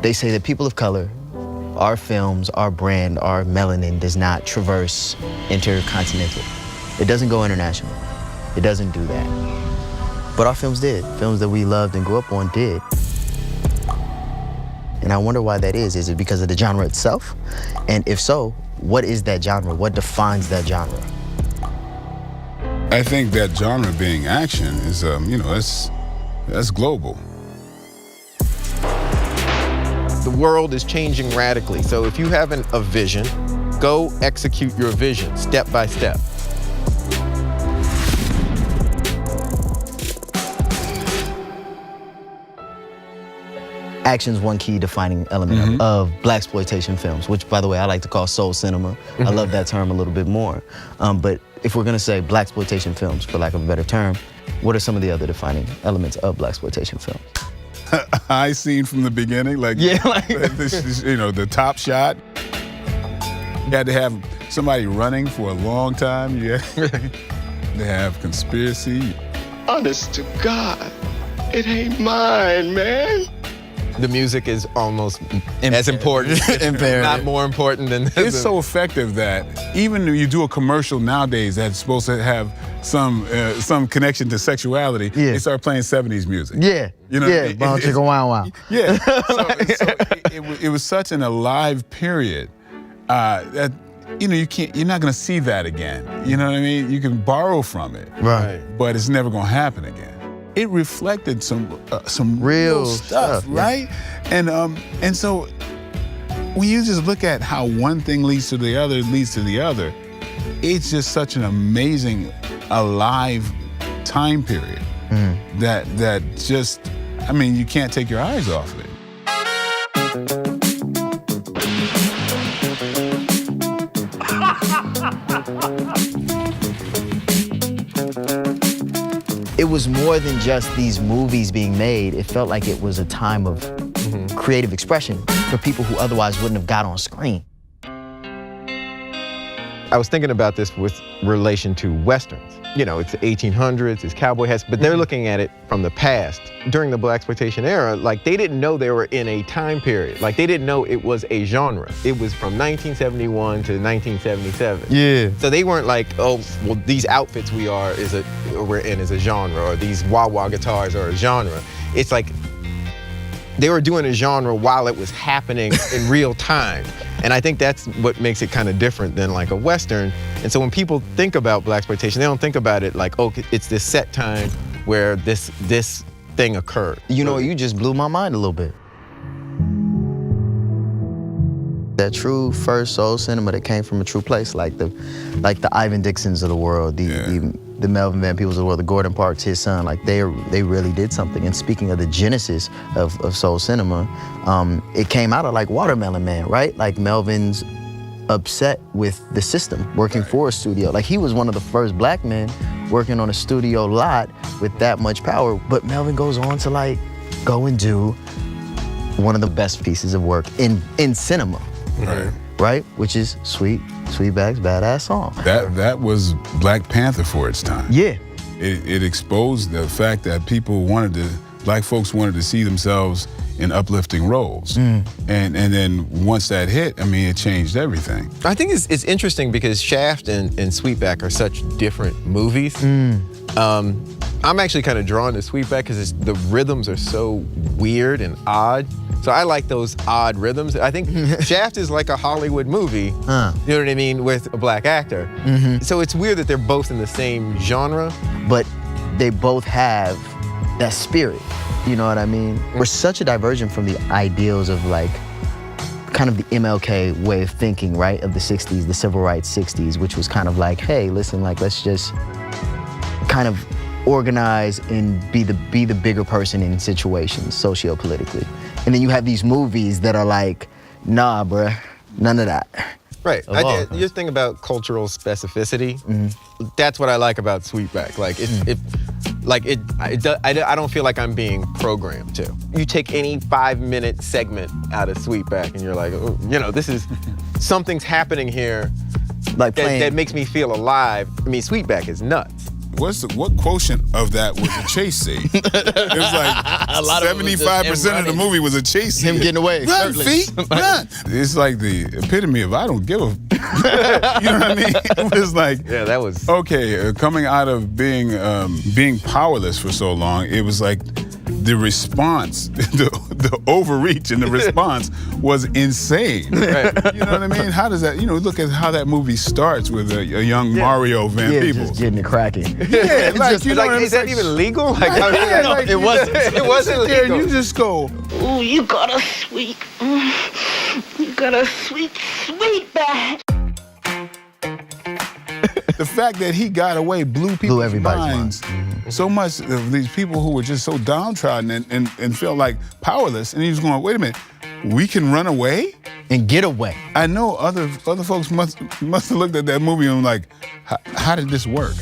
they say that people of color, our films, our brand, our melanin does not traverse intercontinental. It doesn't go international. It doesn't do that. But our films did. Films that we loved and grew up on did. And I wonder why that is. Is it because of the genre itself? And if so, what is that genre? What defines that genre? I think that genre being action is, that's global. The world is changing radically. So if you have a vision, go execute your vision step by step. Action's one key defining element of Blaxploitation films, which, by the way, I like to call soul cinema. I love that term a little bit more. But if we're gonna say Blaxploitation films, for lack of a better term, what are some of the other defining elements of Blaxploitation films? I seen from the beginning, the top shot. You had to have somebody running for a long time. You had to have conspiracy. Honest to God, it ain't mine, man. The music is almost as important, not more important than this. It's so effective that even when you do a commercial nowadays that's supposed to have some connection to sexuality, they start playing 70s music. Yeah, Bone Chicka Wow Wow. Yeah, it was such an alive period that you're not gonna see that again. You know what I mean? You can borrow from it, right? But it's never gonna happen again. It reflected some real stuff, right? And so when you just look at how one thing leads to the other, it's just such an amazing, alive time period that just, you can't take your eyes off of it. It was more than just these movies being made. It felt like it was a time of creative expression for people who otherwise wouldn't have got on screen. I was thinking about this with relation to Westerns. It's the 1800s, it's cowboy hats, but they're looking at it from the past. During the Blaxploitation era, they didn't know they were in a time period. They didn't know it was a genre. It was from 1971 to 1977. Yeah. So they weren't like, oh, well, these outfits we're in is a genre, or these wah-wah guitars are a genre. It's like they were doing a genre while it was happening in real time. And I think that's what makes it kind of different than like a Western. And so when people think about Blaxploitation, they don't think about it like, oh, it's this set time where this thing occurred. You just blew my mind a little bit. That true first soul cinema that came from a true place, like the Ivan Dixons of the world, the Melvin Van Peebles of the world, the Gordon Parks, his son, they really did something. And speaking of the genesis of soul cinema, it came out of Watermelon Man, right? Melvin's upset with the system, working for a studio. He was one of the first black men working on a studio lot with that much power. But Melvin goes on to go and do one of the best pieces of work in cinema. Right? Which is Sweetback's badass song. That was Black Panther for its time. Yeah. It exposed the fact that black folks wanted to see themselves in uplifting roles. And then once that hit, it changed everything. I think it's interesting because Shaft and Sweetback are such different movies. I'm actually kind of drawn to Sweetback because the rhythms are so weird and odd. So I like those odd rhythms. I think Shaft is like a Hollywood movie, you know what I mean, with a black actor. So it's weird that they're both in the same genre. But they both have that spirit, you know what I mean? We're such a diversion from the ideals of kind of the MLK way of thinking, right? Of the 60s, the civil rights 60s, which was kind of hey, listen, let's just kind of organize and be the bigger person in situations, socio-politically. And then you have these movies that are nah, bruh, none of that. Right. You just think about cultural specificity. That's what I like about Sweetback. I don't feel like I'm being programmed to. You take any 5-minute segment out of Sweetback and you're like, oh, this is, something's happening here that makes me feel alive. Sweetback is nuts. what quotient of that was a chase scene? It was like A lot of it was just 75% of the movie was a chase scene. Him getting away, Run, shirtless. feet, run. It's like the epitome of I don't give a. You know what I mean? It was like, Yeah, that was. okay, coming out of being powerless for so long, it was like the response, the overreach in the response was insane. Right. You know what I mean? How does that? Look at how that movie starts with a young Mario Van Yeah, Peebles. just getting it cracking. Yeah, like, you know Like, what I'm is that saying? even legal? Like, Yeah, I mean, like, it wasn't. It wasn't There, legal. you just go. Ooh, you got a sweet, you got a sweet, sweet back. The fact that he got away blew people's everybody's minds mind. so much of these people who were just so downtrodden and felt like powerless. And he was going, wait a minute, we can run away? And get away. I know other folks must have looked at that movie and like, how did this work?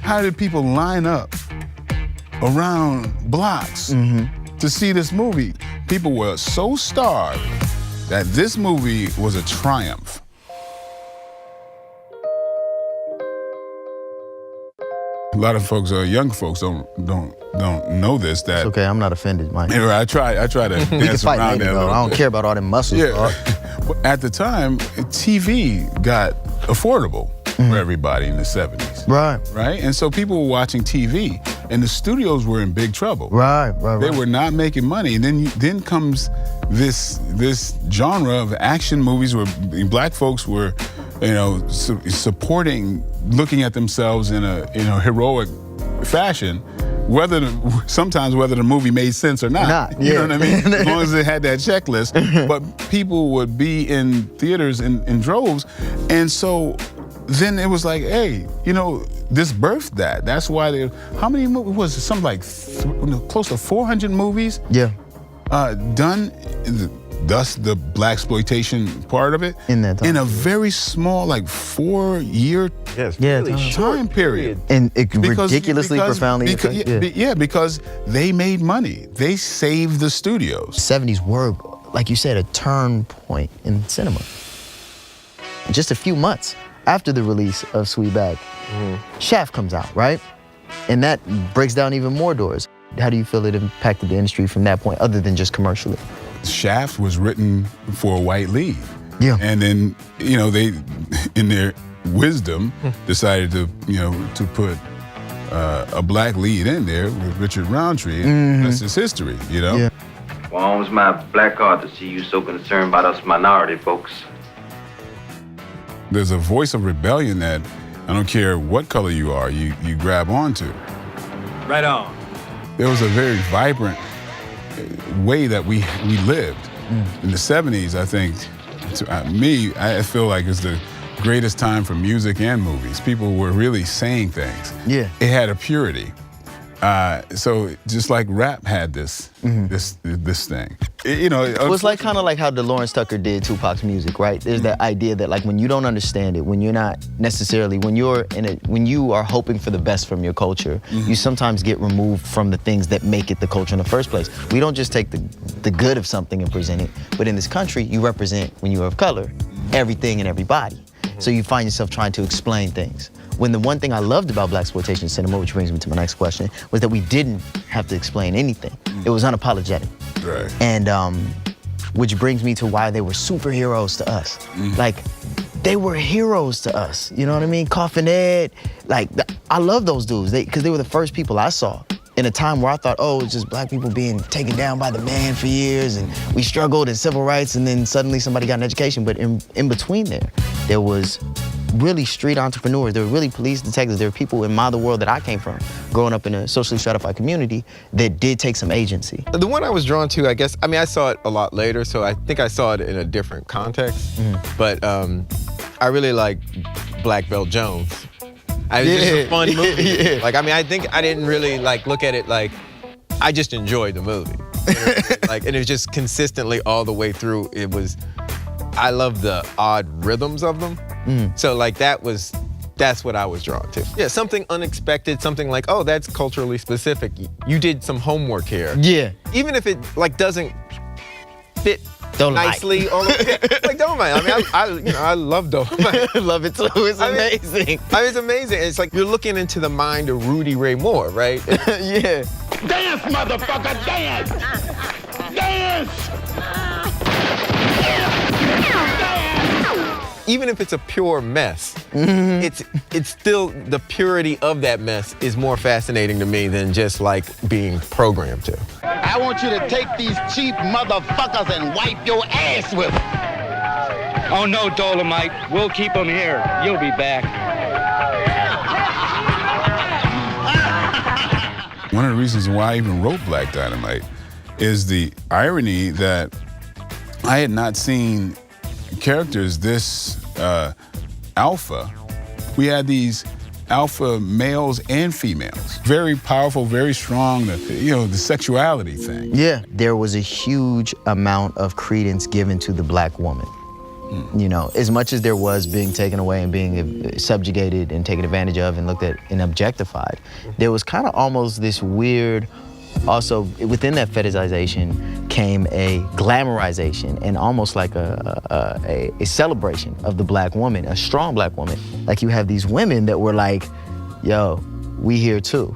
How did people line up around blocks to see this movie? People were so starved that this movie was a triumph. A lot of folks, young folks, don't know this. That It's okay, I'm not offended, Mike. Anyway, I try to We can dance fight around later, that a though. little I don't bit. care about all them muscles, Yeah. dog. But at the time, TV got affordable for everybody in the 70s. Right. And so people were watching TV, and the studios were in big trouble. Right. They were not making money. And then comes this genre of action movies where black folks were, supporting, looking at themselves in a heroic fashion, sometimes whether the movie made sense or not. You know what I mean? As long as it had that checklist. But people would be in theaters in droves. And so then it was like, hey, this birthed that. That's why how many movies was it? Something like close to 400 movies done, thus the Blaxploitation part of it. In that time. In a very small, like 4-year Yes, Yeah, really time. short time period. And ridiculously profoundly effective. Yeah, because they made money. They saved the studios. 70s were, like you said, a turn point in cinema. Just a few months after the release of Sweetback, Shaft comes out, right? And that breaks down even more doors. How do you feel it impacted the industry from that point, other than just commercially? Shaft was written for a white lead. Yeah. And then, they, in their wisdom, decided to put a black lead in there with Richard Roundtree. And that's his history, Yeah. Well, it's my black heart to see you so concerned about us minority folks. There's a voice of rebellion that I don't care what color you are, you grab onto. Right on. There was a very vibrant way that we lived. In the 70s, I think, I feel like it's the greatest time for music and movies. People were really saying things. Yeah. It had a purity. So just like rap had this thing. Well, it's like kind of like how DeLawrence Tucker did Tupac's music, right? There's that idea that like when you don't understand it, when you're not necessarily, when you are hoping for the best from your culture, you sometimes get removed from the things that make it the culture in the first place. We don't just take the good of something and present it, but in this country, you represent, when you are of color, everything and everybody. So you find yourself trying to explain things. When the one thing I loved about Blaxploitation cinema, which brings me to my next question, was that we didn't have to explain anything. It was unapologetic. Right. And which brings me to why they were superheroes to us. Like, they were heroes to us. You know what I mean? Coffin Ed, I love those dudes because they were the first people I saw in a time where I thought, oh, it's just black people being taken down by the man for years and we struggled in civil rights and then suddenly somebody got an education. But in between there was really street entrepreneurs. There were really police detectives. There were people in the world that I came from, growing up in a socially stratified community that did take some agency. The one I was drawn to, I saw it a lot later, so I think I saw it in a different context. But I really like Black Belt Jones. It was just a fun movie. I think I didn't really look at it I just enjoyed the movie. And it was just consistently all the way through. I love the odd rhythms of them. So that's what I was drawn to. Yeah, something unexpected, something like, oh, that's culturally specific. You did some homework here. Yeah. Even if it doesn't fit nicely. All of, like Dolomite. I mean, I love Dolomite. Love it too. It's amazing. I mean, it's amazing. It's like you're looking into the mind of Rudy Ray Moore, right? Yeah. Dance, motherfucker, dance! Dance! Even if it's a pure mess, it's still the purity of that mess is more fascinating to me than just like being programmed to. I want you to take these cheap motherfuckers and wipe your ass with them. Oh no, Dolomite, we'll keep them here. You'll be back. One of the reasons why I even wrote Black Dynamite is the irony that I had not seen characters this alpha. We had these alpha males and females. Very powerful, very strong, the sexuality thing. Yeah, there was a huge amount of credence given to the black woman. You know, as much as there was being taken away and being subjugated and taken advantage of and looked at and objectified, there was kind of almost this weird, also within that fetishization came a glamorization and almost like a celebration of the black woman, a strong black woman. Like you have these women that were like, yo, we here too.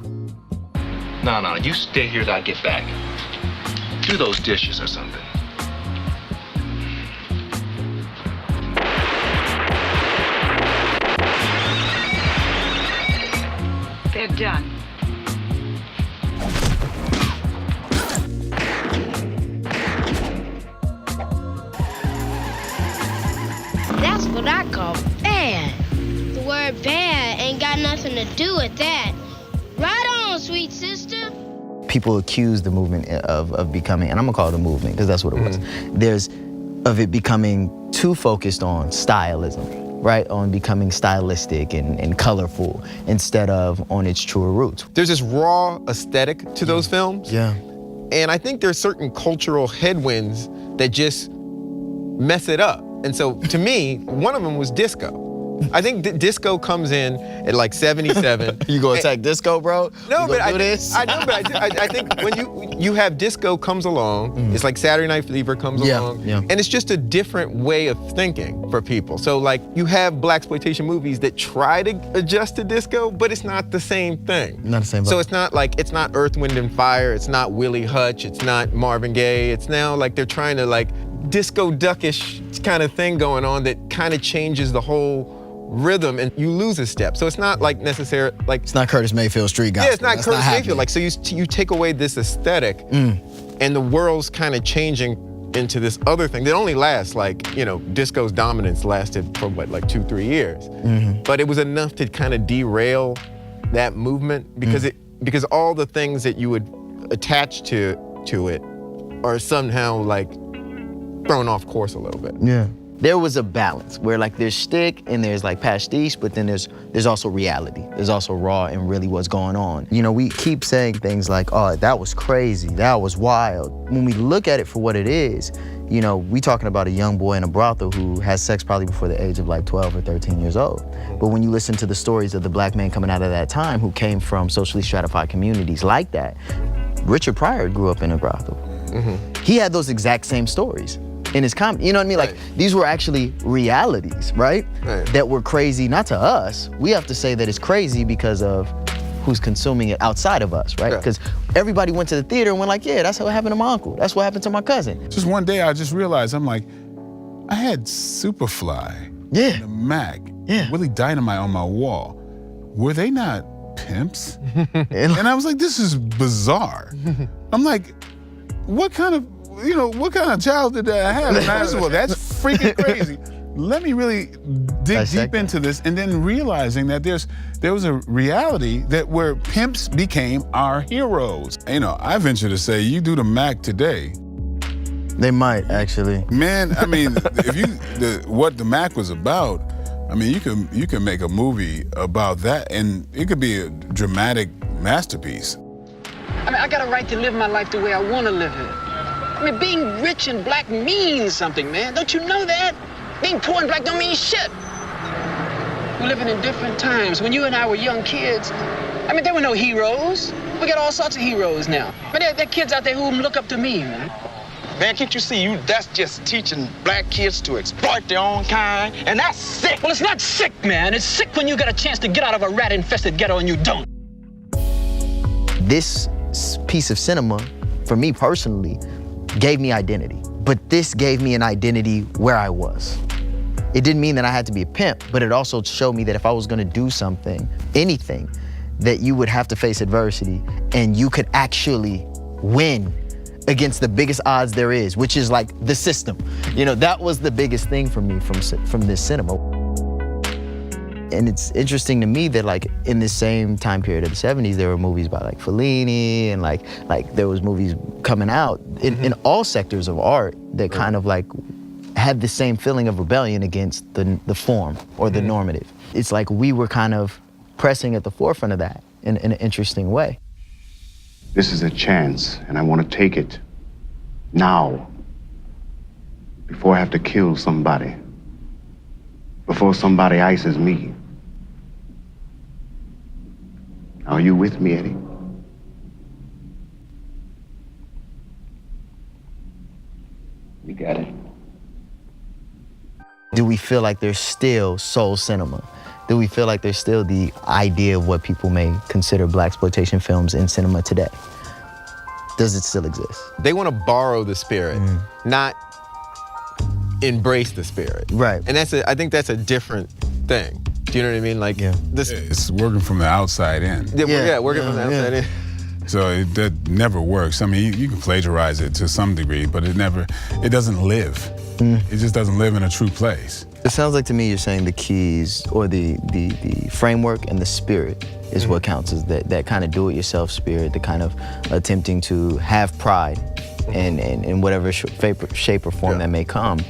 No, you stay here till I get back. Do those dishes or something. They're done. That's what I call bad. The word bad ain't got nothing to do with that. Right on, sweet sister. People accuse the movement of becoming, and I'm gonna call it a movement because that's what it was. Of it becoming too focused on stylism. Right, on becoming stylistic and colorful instead of on its truer roots. There's this raw aesthetic to those films. Yeah. And I think there's certain cultural headwinds that just mess it up. And so to me, one of them was disco. I think disco comes in at like 77. You gonna attack disco, bro? No, but I I think when you have disco comes along, it's like Saturday Night Fever comes along, and it's just a different way of thinking for people. So like you have blaxploitation movies that try to adjust to disco, but it's not the same thing. Not the same. So it's not like it's not Earth, Wind and Fire. It's not Willie Hutch. It's not Marvin Gaye. It's now like they're trying to like disco duckish kind of thing going on that kind of changes the whole rhythm and you lose a step. So it's not like necessarily like it's not Curtis Mayfield street gospel. Yeah, it's not That's Curtis not Mayfield. Like so you take away this aesthetic and the world's kind of changing into this other thing that only lasts like, disco's dominance lasted for what, like 2-3 years. But it was enough to kind of derail that movement because all the things that you would attach to it are somehow like thrown off course a little bit. Yeah. There was a balance where like there's shtick and there's like pastiche, but then there's also reality. There's also raw and really what's going on. We keep saying things like, oh, that was crazy, that was wild. When we look at it for what it is, we talking about a young boy in a brothel who has sex probably before the age of like 12 or 13 years old. But when you listen to the stories of the black men coming out of that time who came from socially stratified communities like that, Richard Pryor grew up in a brothel. He had those exact same stories in his comedy. You know what I mean? Like these were actually realities, right? That were crazy, not to us. We have to say that it's crazy because of who's consuming it outside of us, right? Because everybody went to the theater and went like, yeah, that's what happened to my uncle. That's what happened to my cousin. Just one day I just realized, I'm like, I had Superfly, and the Mac, Willie Dynamite on my wall. Were they not pimps? And I was like, this is bizarre. I'm like, what kind of childhood did I have? First of all, that's freaking crazy. Let me really dig deep into this, and then realizing that there was a reality that where pimps became our heroes. I venture to say, you do the Mac today. They might actually. Man, I mean, what the Mac was about, I mean, you can make a movie about that, and it could be a dramatic masterpiece. I mean, I got a right to live my life the way I want to live it. I mean, being rich and black means something, man. Don't you know that? Being poor and black don't mean shit. We're living in different times. When you and I were young kids, I mean, there were no heroes. We got all sorts of heroes now. But there are kids out there who look up to me, man. Man, can't you see that's just teaching black kids to exploit their own kind? And that's sick. Well, it's not sick, man. It's sick when you get a chance to get out of a rat-infested ghetto and you don't. This piece of cinema, for me personally, gave me identity. But this gave me an identity where I was. It didn't mean that I had to be a pimp, but it also showed me that if I was gonna do something, anything, that you would have to face adversity and you could actually win against the biggest odds there is, which is like the system. You know, that was the biggest thing for me from this cinema. And it's interesting to me that like in this same time period of the 70s, there were movies by like Fellini and like there was movies coming out in all sectors of art that kind of like had the same feeling of rebellion against the form or the normative. It's like we were kind of pressing at the forefront of that in an interesting way. This is a chance, and I want to take it now, before I have to kill somebody, before somebody ices me. Are you with me, Eddie? You got it. Do we feel like there's still soul cinema? Do we feel like there's still the idea of what people may consider blaxploitation films in cinema today? Does it still exist? They want to borrow the spirit, not embrace the spirit. Right. And I think that's a different thing. Do you know what I mean? Like this. It's working from the outside in. Yeah, working from the outside in. So that never works. I mean, you can plagiarize it to some degree, but it doesn't live. It just doesn't live in a true place. It sounds like to me you're saying the keys or the framework and the spirit is what counts, is that kind of do-it-yourself spirit, the kind of attempting to have pride in whatever shape or form that may come.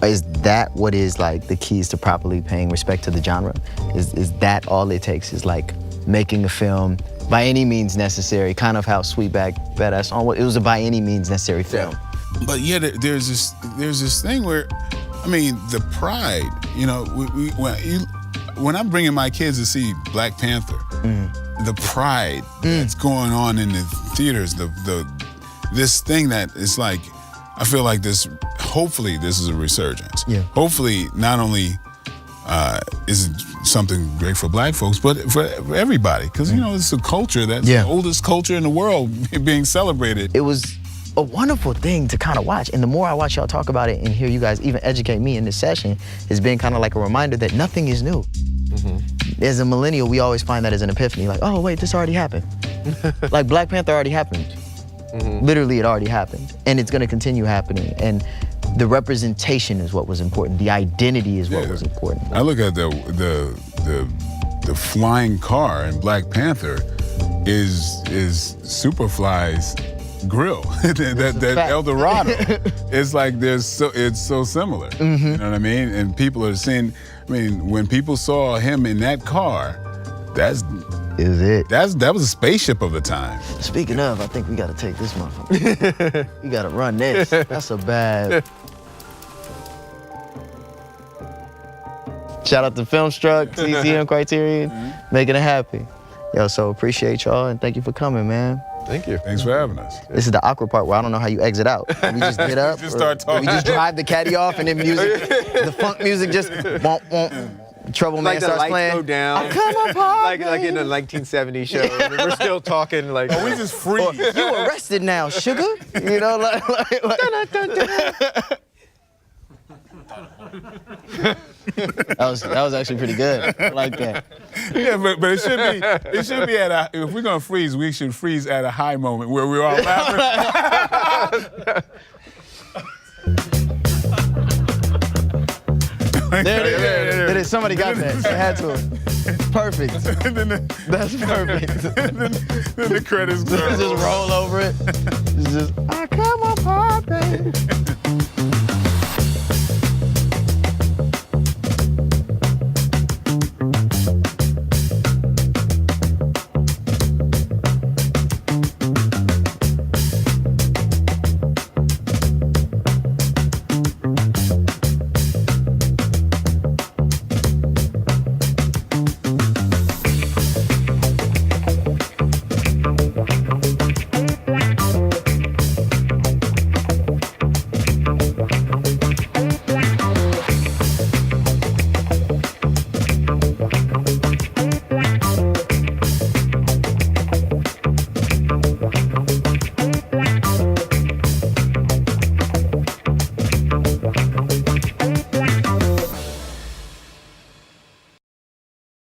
Is that what is like the keys to properly paying respect to the genre? Is that all it takes, is like making a film by any means necessary, kind of how Sweetback Badass On, it was a by any means necessary film. But yeah, there's this thing where, I mean, the pride, you know, when I'm bringing my kids to see Black Panther, the pride that's going on in the theaters, this thing that is like, I feel like hopefully this is a resurgence. Yeah. Hopefully not only is it something great for black folks, but for everybody, because you know, it's a culture that's the oldest culture in the world being celebrated. It was a wonderful thing to kind of watch, and the more I watch y'all talk about it and hear you guys even educate me in this session, it's been kind of like a reminder that nothing is new. As a millennial, we always find that as an epiphany, like, oh wait, this already happened. Like Black Panther already happened. Literally, it already happened, and it's going to continue happening. And the representation is what was important. The identity is what was important. I look at the flying car in Black Panther is Superfly's grill. that El Dorado. It's like it's so similar. You know what I mean? And people are saying, I mean, when people saw him in that car, that was a spaceship of the time. Speaking of, I think we gotta take this motherfucker. We gotta run this. That's a bad. Shout out to Filmstruck, CCM Criterion, making it happy. Yo, so appreciate y'all and thank you for coming, man. Thank you. Thanks for having us. This is the awkward part where I don't know how you exit out. We just get up, just start talking. We just drive the caddy off and then the funk music just womp womp. Trouble Man starts playing. Slow down. I come apart, like in the 1970s show. And we're still talking like. Oh, we just freeze. You arrested now, sugar? You know, like. That was actually pretty good. I like that. Yeah, but it should be at if we're gonna freeze, we should freeze at a high moment where we're all laughing. There it is. Somebody got that. They had to. Perfect. That's perfect. Then the credits go. Just roll over it. It's just, I come apart, baby.